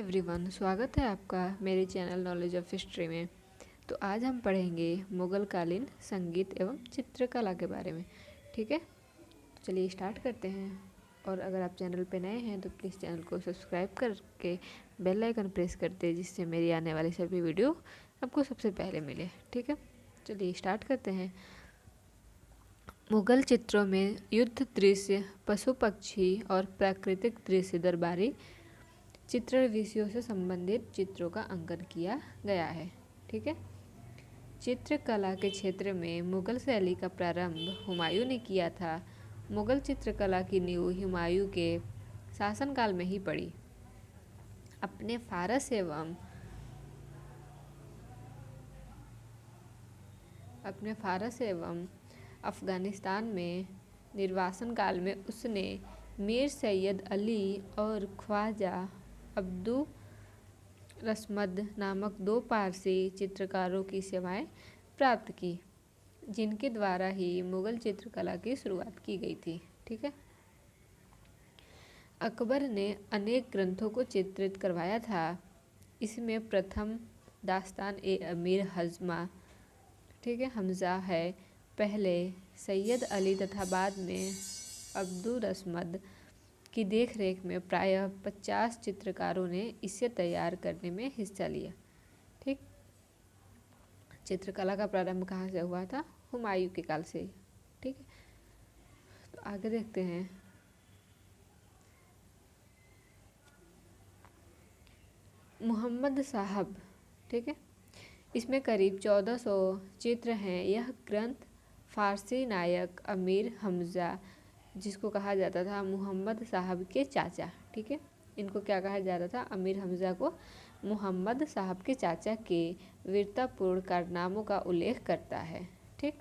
Everyone, स्वागत है आपका मेरे चैनल नॉलेज ऑफ हिस्ट्री में। तो आज हम पढ़ेंगे मुगल कालीन संगीत एवं चित्रकला के बारे में। ठीक है, तो चलिए स्टार्ट करते हैं। और अगर आप चैनल पे नए हैं तो प्लीज़ चैनल को सब्सक्राइब करके बेल आइकन प्रेस कर दें, जिससे मेरी आने वाली सभी वीडियो आपको सबसे पहले मिले। ठीक है, चलिए स्टार्ट करते हैं। मुगल चित्रों में युद्ध दृश्य, पशु पक्षी और प्राकृतिक दृश्य दरबारी चित्रण विषयों से संबंधित चित्रों का अंकन किया गया है। ठीक है, चित्रकला के क्षेत्र में मुगल शैली का प्रारंभ हुमायूं ने किया था। मुगल चित्रकला की नींव हुमायूं के शासनकाल में ही पड़ी। अपने फारस एवं अफगानिस्तान में निर्वासन काल में उसने मीर सैयद अली और ख्वाजा अब्दुल रसमद नामक दो पारसी चित्रकारों की सेवाएं प्राप्त की, जिनके द्वारा ही मुगल चित्रकला की शुरुआत की गई थी। ठीक है, अकबर ने अनेक ग्रंथों को चित्रित करवाया था। इसमें प्रथम दास्तान ए अमीर हज़मा, ठीक है, हमजा है। पहले सैयद अली तथा बाद में अब्दुल रसमद की देखरेख में प्रायः 50 चित्रकारों ने इसे तैयार करने में हिस्सा लिया। ठीक, चित्रकला का प्रारंभ कहाँ से हुआ था? हुमायूं के काल से। ठीक है, तो आगे देखते हैं। मोहम्मद साहब, ठीक है, इसमें करीब 1400 चित्र हैं। यह ग्रंथ फारसी नायक अमीर हमजा, जिसको कहा जाता था मोहम्मद साहब के चाचा, ठीक है, इनको क्या कहा जाता था? अमीर हमजा को मोहम्मद साहब के चाचा के वीरतापूर्ण कारनामों का उल्लेख करता है। ठीक,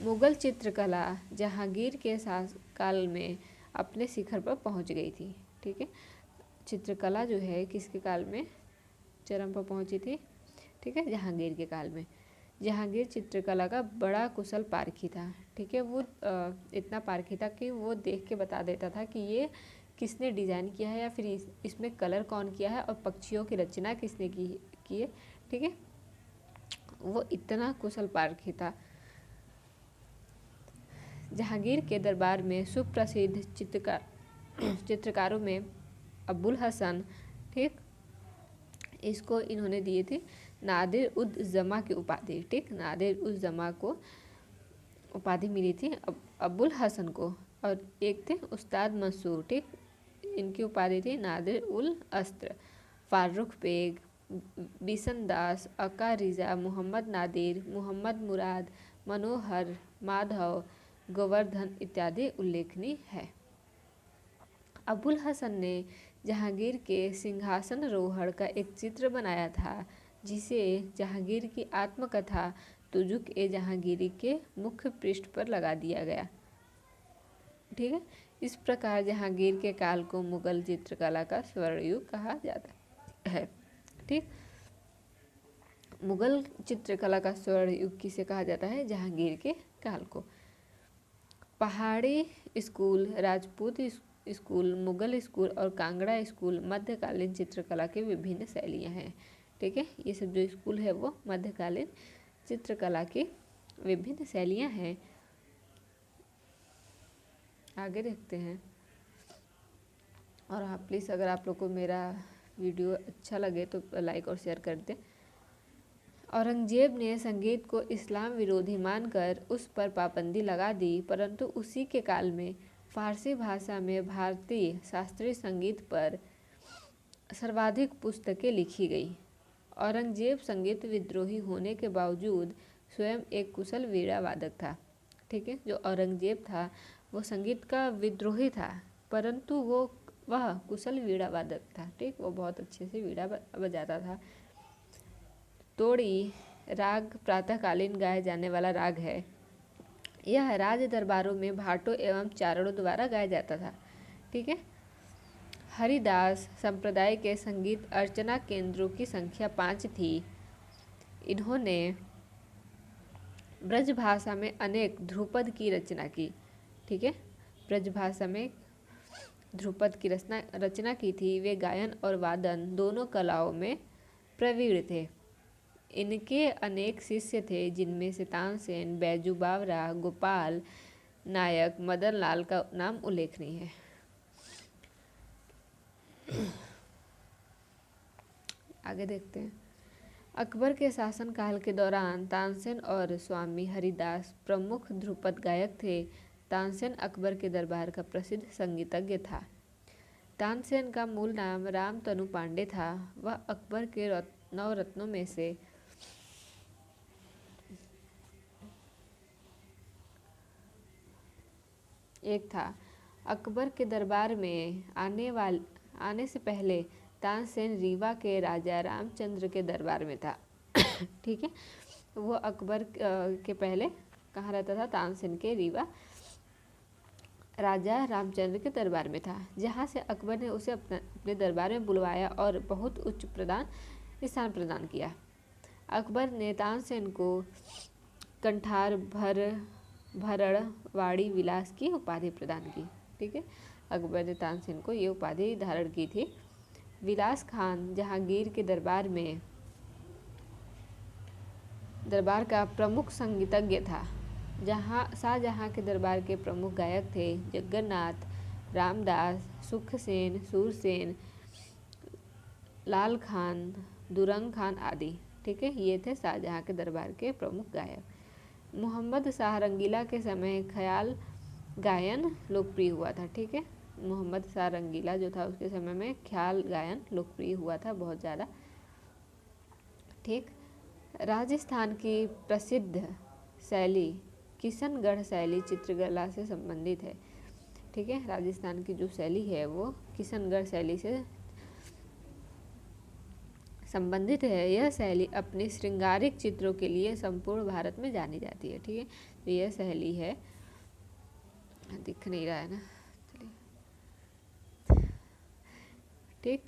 मुगल चित्रकला जहांगीर के शासनकाल में अपने शिखर पर पहुंच गई थी। ठीक है, चित्रकला जो है किसके काल में चरम पर पहुंची थी? ठीक है, जहांगीर के काल में। जहांगीर चित्रकला का बड़ा कुशल पारखी था। ठीक है, वो इतना पारखी था कि वो देख के बता देता था कि ये किसने डिज़ाइन किया है, या फिर इसमें कलर कौन किया है, और पक्षियों की रचना किसने की है। ठीक है, वो इतना कुशल पारखी था। जहांगीर के दरबार में सुप्रसिद्ध चित्रकारों में अबुल हसन, ठीक, इसको इन्होंने दिए थे नादिर उद जमा की उपाधि। ठीक, नादिर उद जमा को उपाधि मिली थी अबुल हसन को, और एक थे उस्ताद मंसूर। ठीक, इनकी उपाधि थी नादिर उल अस्त्र। फारूक बेग, बिशन दास, अका रिजा, मोहम्मद नादिर, मोहम्मद मुराद, मनोहर, माधव, गोवर्धन इत्यादि उल्लेखनीय है। अबुल हसन ने जहांगीर के सिंहासनारोहण का एक चित्र बनाया था, जिसे जहांगीर की आत्मकथा तुजुक ए जहांगीरी के मुख्य पृष्ठ पर लगा दिया गया। ठीक है, इस प्रकार जहांगीर के काल को मुगल चित्रकला का स्वर्ण युग कहा जाता है। ठीक, मुगल चित्रकला का स्वर्ण युग किसे कहा जाता है? जहांगीर के काल को। पहाड़ी school, Rajput school, Mughal school और कांगड़ा स्कूल मध्यकालीन चित्रकला की विभिन्न शैलियाँ हैं। ठीक है, ये सब जो स्कूल है वो मध्यकालीन चित्रकला की विभिन्न शैलियाँ हैं। आगे देखते हैं। और हाँ, प्लीज़ अगर आप लोग को मेरा वीडियो अच्छा लगे तो लाइक और शेयर कर दें। औरंगजेब ने संगीत को इस्लाम विरोधी मानकर उस पर पाबंदी लगा दी, परंतु उसी के काल में फारसी भाषा में भारतीय शास्त्रीय संगीत पर सर्वाधिक पुस्तकें लिखी गई। औरंगजेब संगीत विद्रोही होने के बावजूद स्वयं एक कुशल वीणा वादक था। ठीक है, जो औरंगजेब था वो संगीत का विद्रोही था, परंतु वह कुशल वीणा वादक था। ठीक, वो बहुत अच्छे से वीणा बजाता था। तोड़ी राग प्रातःकालीन गाए जाने वाला राग है। यह राज दरबारों में भाटों एवं चारणों द्वारा गाया जाता था। ठीक है, हरिदास संप्रदाय के संगीत अर्चना केंद्रों की संख्या 5 थी। इन्होंने ब्रज भाषा में अनेक ध्रुपद की रचना की। ठीक है, ब्रज भाषा में ध्रुपद की रचना की थी, वे गायन और वादन दोनों कलाओं में प्रवीण थे। इनके अनेक शिष्य थे, जिनमें से तानसेन, बैजू बावरा, गोपाल नायक, मदन लाल का नाम उल्लेखनीय है। आगे देखते हैं। अकबर के शासनकाल के दौरान तानसेन और स्वामी हरिदास प्रमुख ध्रुपद गायक थे। तानसेन अकबर के दरबार का प्रसिद्ध संगीतज्ञ था। तानसेन का मूल नाम रामतनु पांडे था। वह अकबर के 9 रत्नों में से एक था। अकबर के दरबार में आने से पहले तानसेन रीवा के राजा रामचंद्र के दरबार में था। ठीक है, वो अकबर के पहले कहाँ रहता था? तानसेन के रीवा राजा रामचंद्र के दरबार में था, जहाँ से अकबर ने उसे अपने दरबार में बुलवाया और बहुत उच्च स्थान प्रदान किया। अकबर ने तानसेन को कंठार भरणवाड़ी विलास की उपाधि प्रदान की। ठीक है, अकबर ने तानसेन को ये उपाधि धारण की थी। विलास खान जहांगीर के दरबार का प्रमुख संगीतज्ञ था। शाहजहां के दरबार के प्रमुख गायक थे जगन्नाथ, रामदास, सुखसेन, सूरसेन, लाल खान, दुरंग खान आदि। ठीक है, ये थे शाहजहां के दरबार के प्रमुख गायक। मोहम्मद शाह रंगीला के समय ख्याल गायन लोकप्रिय हुआ था। ठीक है, मोहम्मद शाह रंगीला जो था उसके समय में ख्याल गायन लोकप्रिय हुआ था बहुत ज़्यादा। ठीक, राजस्थान की प्रसिद्ध शैली किशनगढ़ शैली चित्रकला से संबंधित है। ठीक है, राजस्थान की जो शैली है वो किशनगढ़ शैली से संबंधित है। यह शैली अपने श्रृंगारिक चित्रों के लिए संपूर्ण भारत में जानी जाती है। ठीक है, तो यह शैली है, दिख नहीं रहा है ना, चलिए। ठीक,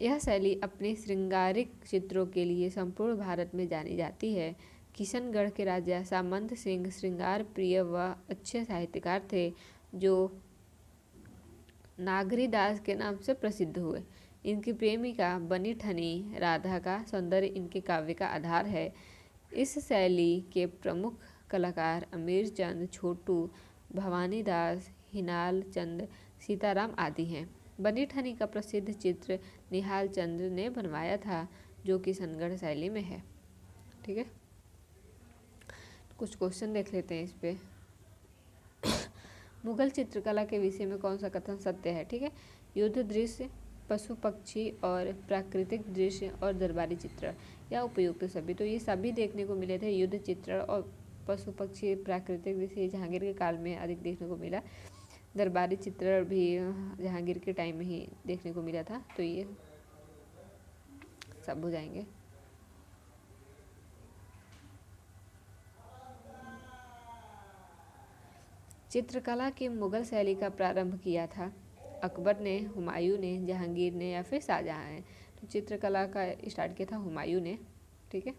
यह शैली अपने श्रृंगारिक चित्रों के लिए संपूर्ण भारत में जानी जाती है। किशनगढ़ के राजा सामंत सिंह श्रृंगार प्रिय व अच्छे साहित्यकार थे, जो नागरीदास के नाम से प्रसिद्ध हुए। इनकी प्रेमिका बनी ठनी राधा का सौंदर्य इनके काव्य का आधार है। इस शैली के प्रमुख कलाकार अमीर चंद, छोटू, भवानी दास, हिनाल चंद, सीताराम आदि हैं। बनी ठनी का प्रसिद्ध चित्र निहाल चंद्र ने बनवाया था, जो किशनगढ़ शैली में है। ठीक है, कुछ क्वेश्चन देख लेते हैं इस पे। मुगल चित्रकला के विषय में कौन सा कथन सत्य है? ठीक है, युद्ध दृश्य, पशु पक्षी और प्राकृतिक दृश्य और दरबारी चित्र या उपयुक्त सभी। तो ये सभी देखने को मिले थे। युद्ध चित्र और पशु पक्षी प्राकृतिक दृश्य जहांगीर के काल में अधिक देखने को मिला। दरबारी चित्र भी जहांगीर के टाइम में ही देखने को मिला था। तो ये सब हो जाएंगे। चित्रकला की मुगल शैली का प्रारंभ किया था अकबर ने, हुमायूं ने, जहांगीर ने या फिर शाहजहां ने? तो चित्रकला का स्टार्ट किया था हुमायूं ने। ठीक है,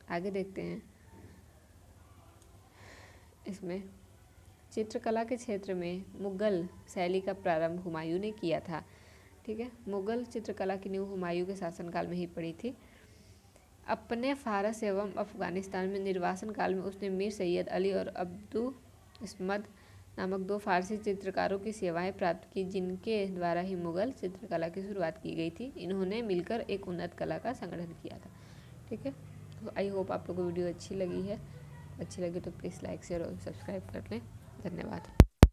आगे देखते हैं। इसमें चित्रकला के क्षेत्र में मुगल शैली का प्रारंभ हुमायूं ने किया था। ठीक है, मुगल चित्रकला की नींव हुमायूं के शासनकाल में ही पड़ी थी। अपने फारस एवं अफगानिस्तान में निर्वासन काल में उसने मीर सैयद अली और अब्दु इस्मद नामक 2 फारसी चित्रकारों की सेवाएं प्राप्त की, जिनके द्वारा ही मुगल चित्रकला की शुरुआत की गई थी। इन्होंने मिलकर एक उन्नत कला का संगठन किया था। ठीक है, तो आई होप आप लोगों को वीडियो अच्छी लगी है। अच्छी लगी तो प्लीज़ लाइक शेयर और सब्सक्राइब कर लें। धन्यवाद।